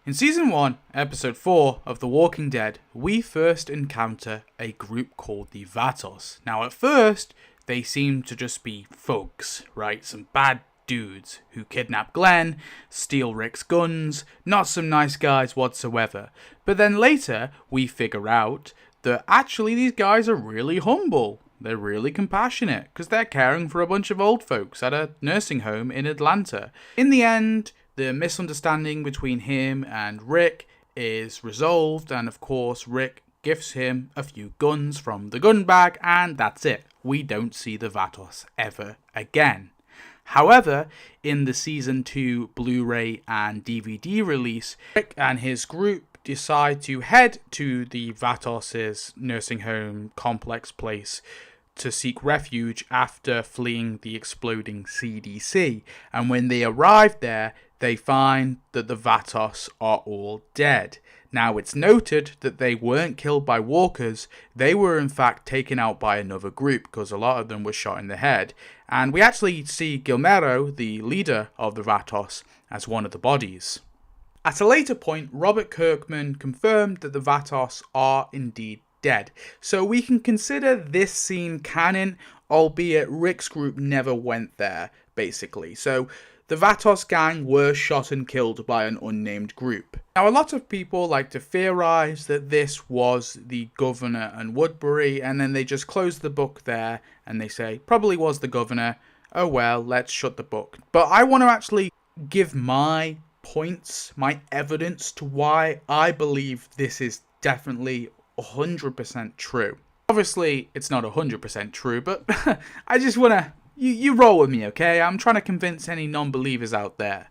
In Season 1, Episode 4 of The Walking Dead, we first encounter a group called the Vatos. Now at first, they seem to just be thugs, right? Some bad dudes who kidnap Glenn, steal Rick's guns, not some nice guys whatsoever. But then later, we figure out that actually these guys are really humble. They're really compassionate, because they're caring for a bunch of old folks at a nursing home in Atlanta. In the end, the misunderstanding between him and Rick is resolved, and of course Rick gives him a few guns from the gun bag, and that's it. We don't see the Vatos ever again. However, in the Season 2 Blu-ray and DVD release, Rick and his group decide to head to the Vatos' nursing home complex place to seek refuge after fleeing the exploding CDC. And when they arrive there, they find that the Vatos are all dead. Now, it's noted that they weren't killed by walkers. They were in fact taken out by another group, because a lot of them were shot in the head. And we actually see Guillermo, the leader of the Vatos, as one of the bodies. At a later point, Robert Kirkman confirmed that the Vatos are indeed dead. So we can consider this scene canon, albeit Rick's group never went there, basically. So the Vatos gang were shot and killed by an unnamed group. Now, a lot of people like to theorize that this was the Governor and Woodbury, and then they just close the book there, and they say, probably was the Governor. Oh well, let's shut the book. But I want to actually give my points, my evidence to why I believe this is definitely 100% true. Obviously, it's not 100% true, but I just want to... You roll with me, okay? I'm trying to convince any non-believers out there.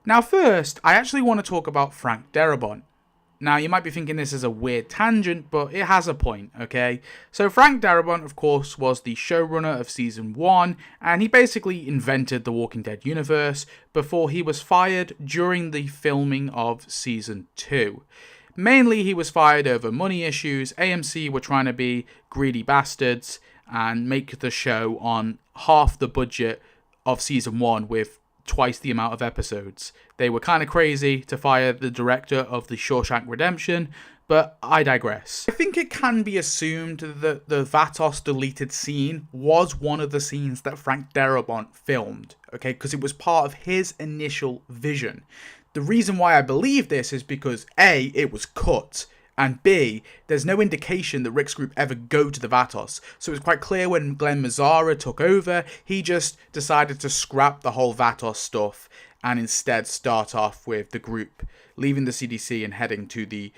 Now first, I actually want to talk about Frank Darabont. Now, you might be thinking this is a weird tangent, but it has a point, okay? So Frank Darabont, of course, was the showrunner of Season 1, and he basically invented the Walking Dead universe before he was fired during the filming of Season 2. Mainly, he was fired over money issues. AMC were trying to be greedy bastards and make the show on half the budget of Season 1 with twice the amount of episodes. They were kind of crazy to fire the director of the Shawshank Redemption, but I digress. I think it can be assumed that the Vatos deleted scene was one of the scenes that Frank Darabont filmed, okay, because it was part of his initial vision. The reason why I believe this is because A, it was cut, and B, there's no indication that Rick's group ever go to the Vatos. So it was quite clear when Glenn Mazzara took over, he just decided to scrap the whole Vatos stuff and instead start off with the group leaving the CDC and heading to the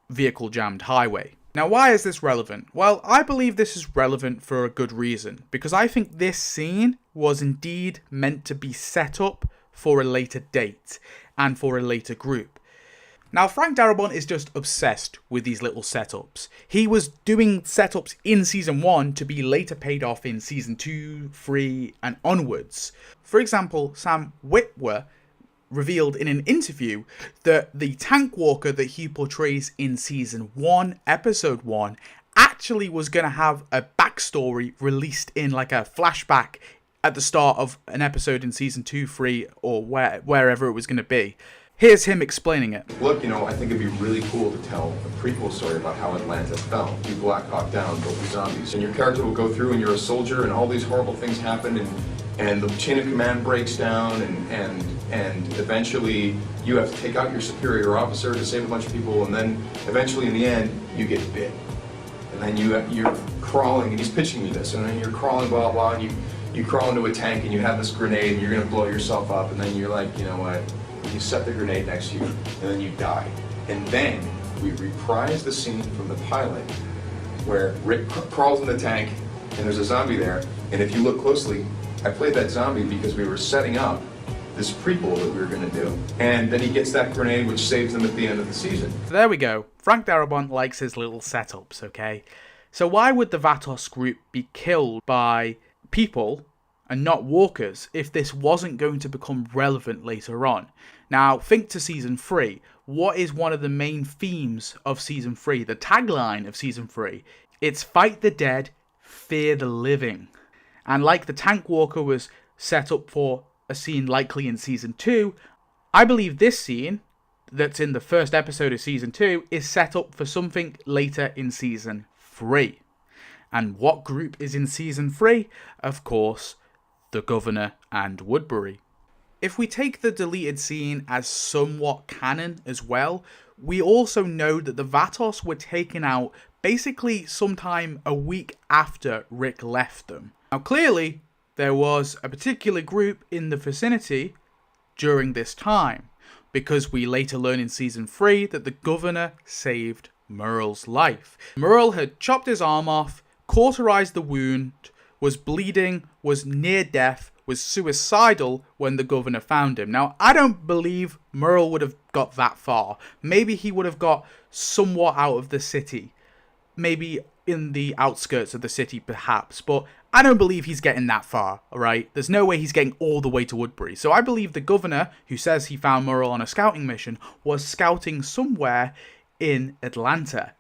vehicle-jammed highway. Now, why is this relevant? Well, I believe this is relevant for a good reason, because I think this scene was indeed meant to be set up for a later date and for a later group. Now, Frank Darabont is just obsessed with these little setups. He was doing setups in Season 1 to be later paid off in Season 2, 3, and onwards. For example, Sam Witwer revealed in an interview that the tank walker that he portrays in Season 1, Episode 1, actually was going to have a backstory released in like a flashback at the start of an episode in Season 2, 3, or wherever it was going to be. Here's him explaining it. Look, I think it'd be really cool to tell a prequel story about how Atlanta fell. You Black Hawk Down, but with zombies. And your character will go through and you're a soldier and all these horrible things happen and the chain of command breaks down and eventually you have to take out your superior officer to save a bunch of people, and then eventually in the end you get bit. And then you're crawling, and he's pitching me this, and then you're crawling, blah, blah, and you crawl into a tank and you have this grenade and you're gonna blow yourself up, and then you're like, you know what? You set the grenade next to you, and then you die. And then we reprise the scene from the pilot where Rick crawls in the tank and there's a zombie there. And if you look closely, I played that zombie because we were setting up this prequel that we were going to do. And then he gets that grenade, which saves them at the end of the season. So there we go. Frank Darabont likes his little setups, okay? So why would the Vatos group be killed by people and not walkers if this wasn't going to become relevant later on? Now, think to Season 3. What is one of the main themes of Season 3? The tagline of Season 3. It's fight the dead, fear the living. And like the tank walker was set up for a scene likely in Season 2, I believe this scene, that's in the first episode of Season 2 is set up for something later in Season 3. And what group is in Season 3? Of course, the Governor and Woodbury. If we take the deleted scene as somewhat canon as well, we also know that the Vatos were taken out basically sometime a week after Rick left them. Now clearly, there was a particular group in the vicinity during this time, because we later learn in Season 3 that the Governor saved Merle's life. Merle had chopped his arm off, cauterized the wound, was bleeding, was near death, was suicidal when the Governor found him. Now, I don't believe Merle would have got that far. Maybe he would have got somewhat out of the city. Maybe in the outskirts of the city, perhaps. But I don't believe he's getting that far, alright? There's no way he's getting all the way to Woodbury. So I believe the Governor, who says he found Merle on a scouting mission, was scouting somewhere in Atlanta.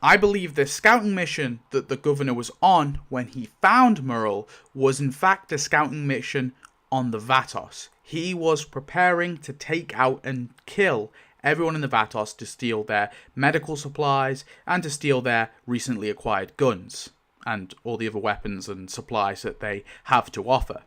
I believe the scouting mission that the Governor was on when he found Merle was in fact a scouting mission on the Vatos. He was preparing to take out and kill everyone in the Vatos to steal their medical supplies and to steal their recently acquired guns and all the other weapons and supplies that they have to offer.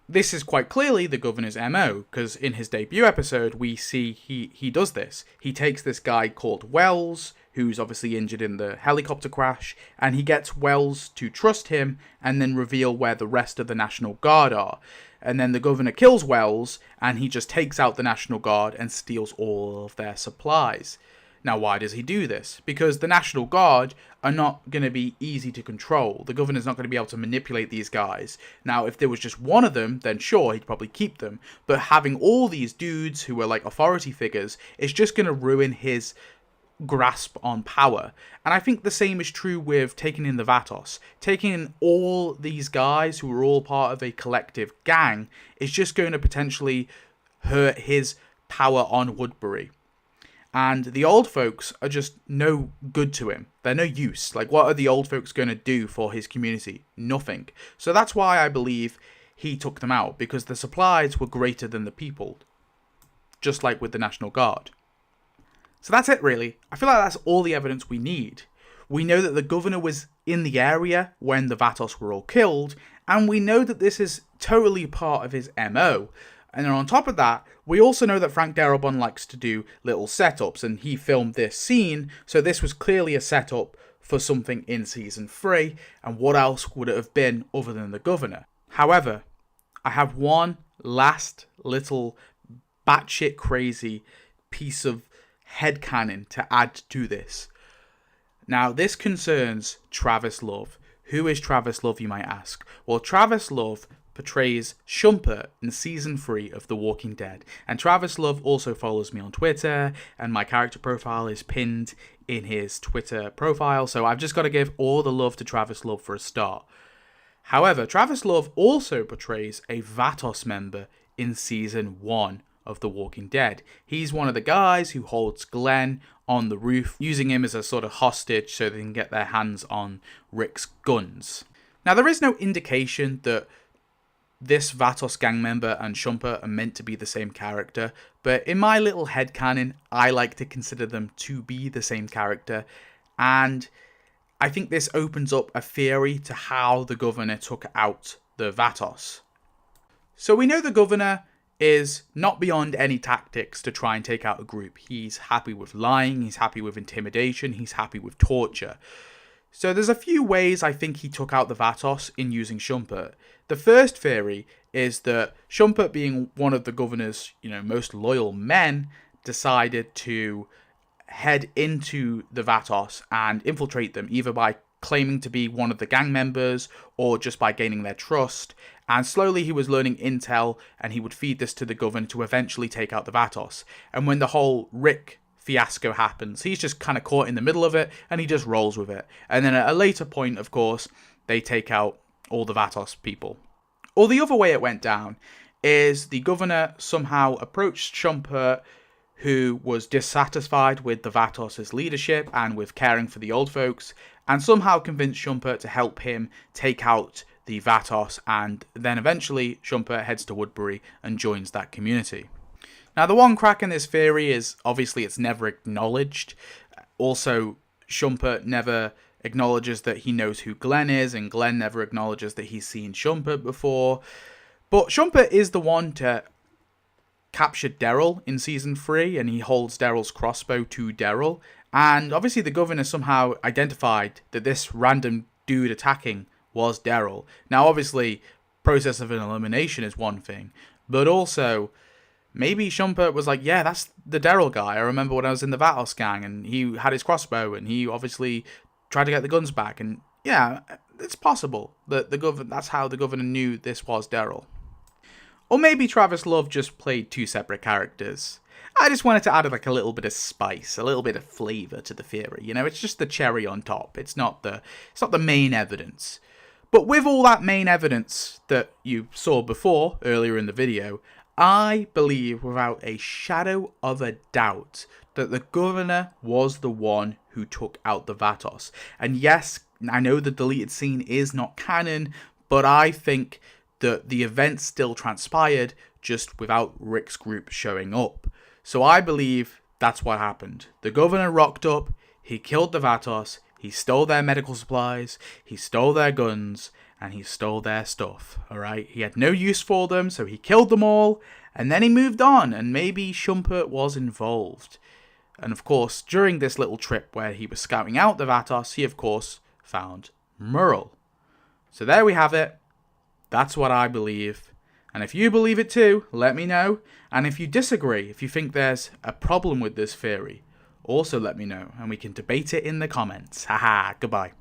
This is quite clearly the Governor's MO, because in his debut episode we see he does this. He takes this guy called Wells, who's obviously injured in the helicopter crash, and he gets Wells to trust him and then reveal where the rest of the National Guard are. And then the Governor kills Wells, and he just takes out the National Guard and steals all of their supplies. Now, why does he do this? Because the National Guard are not going to be easy to control. The Governor's not going to be able to manipulate these guys. Now, if there was just one of them, then sure, he'd probably keep them. But having all these dudes who are like authority figures is just going to ruin his grasp on power. And I think the same is true with taking in the Vatos. Taking in all these guys who are all part of a collective gang is just going to potentially hurt his power on Woodbury. And the old folks are just no good to him. They're no use. Like, what are the old folks going to do for his community? Nothing. So that's why I believe he took them out, because the supplies were greater than the people. Just like with the National Guard. So that's it, really. I feel like that's all the evidence we need. We know that the Governor was in the area when the Vatos were all killed, and we know that this is totally part of his MO. And then on top of that, we also know that Frank Darabont likes to do little setups, and he filmed this scene, so this was clearly a setup for something in Season 3, and what else would it have been other than the Governor? However, I have one last little batshit crazy piece of headcanon to add to this. Now, this concerns Travis Love. Who is Travis Love, you might ask? Well, Travis Love portrays Shumpert in Season 3 of The Walking Dead. And Travis Love also follows me on Twitter, and my character profile is pinned in his Twitter profile, so I've just got to give all the love to Travis Love for a start. However, Travis Love also portrays a Vatos member in Season 1 of The Walking Dead. He's one of the guys who holds Glenn on the roof, using him as a sort of hostage so they can get their hands on Rick's guns. Now, there is no indication that this Vatos gang member and Shumpert are meant to be the same character, but in my little headcanon, I like to consider them to be the same character, and I think this opens up a theory to how the Governor took out the Vatos. So we know the Governor is not beyond any tactics to try and take out a group. He's happy with lying, he's happy with intimidation, he's happy with torture. So there's a few ways I think he took out the Vatos in using Shumpert. The first theory is that Shumpert, being one of the Governor's, most loyal men, decided to head into the Vatos and infiltrate them, either by claiming to be one of the gang members or just by gaining their trust. And slowly he was learning intel, and he would feed this to the Governor to eventually take out the Vatos. And when the whole Rick fiasco happens, he's just kind of caught in the middle of it, and he just rolls with it. And then at a later point, of course, they take out all the Vatos people. Or the other way it went down is the Governor somehow approached Shumpert, who was dissatisfied with the Vatos' leadership and with caring for the old folks, and somehow convinced Shumpert to help him take out the Vatos, and then eventually Shumpert heads to Woodbury and joins that community. Now, the one crack in this theory is obviously it's never acknowledged. Also, Shumpert never acknowledges that he knows who Glenn is, and Glenn never acknowledges that he's seen Shumpert before. But Shumpert is the one to capture Daryl in season 3, and he holds Daryl's crossbow to Daryl. And obviously the governor somehow identified that this random dude attacking was Daryl. Now obviously, process of an elimination is one thing, but also maybe Shumpert was like, yeah, that's the Daryl guy. I remember when I was in the Vatos gang, and he had his crossbow, and he obviously tried to get the guns back. And yeah, it's possible that that's how the governor knew this was Daryl. Or maybe Travis Love just played 2 separate characters. I just wanted to add like a little bit of spice, a little bit of flavour to the theory. You know, it's just the cherry on top. It's not the main evidence. But with all that main evidence that you saw before, earlier in the video, I believe without a shadow of a doubt that the governor was the one who took out the Vatos. And yes, I know the deleted scene is not canon, but I think that the events still transpired just without Rick's group showing up. So I believe that's what happened. The governor rocked up, he killed the Vatos, he stole their medical supplies, he stole their guns, and he stole their stuff, alright? He had no use for them, so he killed them all, and then he moved on, and maybe Shumpert was involved. And of course, during this little trip where he was scouting out the Vatos, he of course found Murrell. So there we have it. That's what I believe. And if you believe it too, let me know. And if you disagree, if you think there's a problem with this theory, also let me know, and we can debate it in the comments. Haha, goodbye.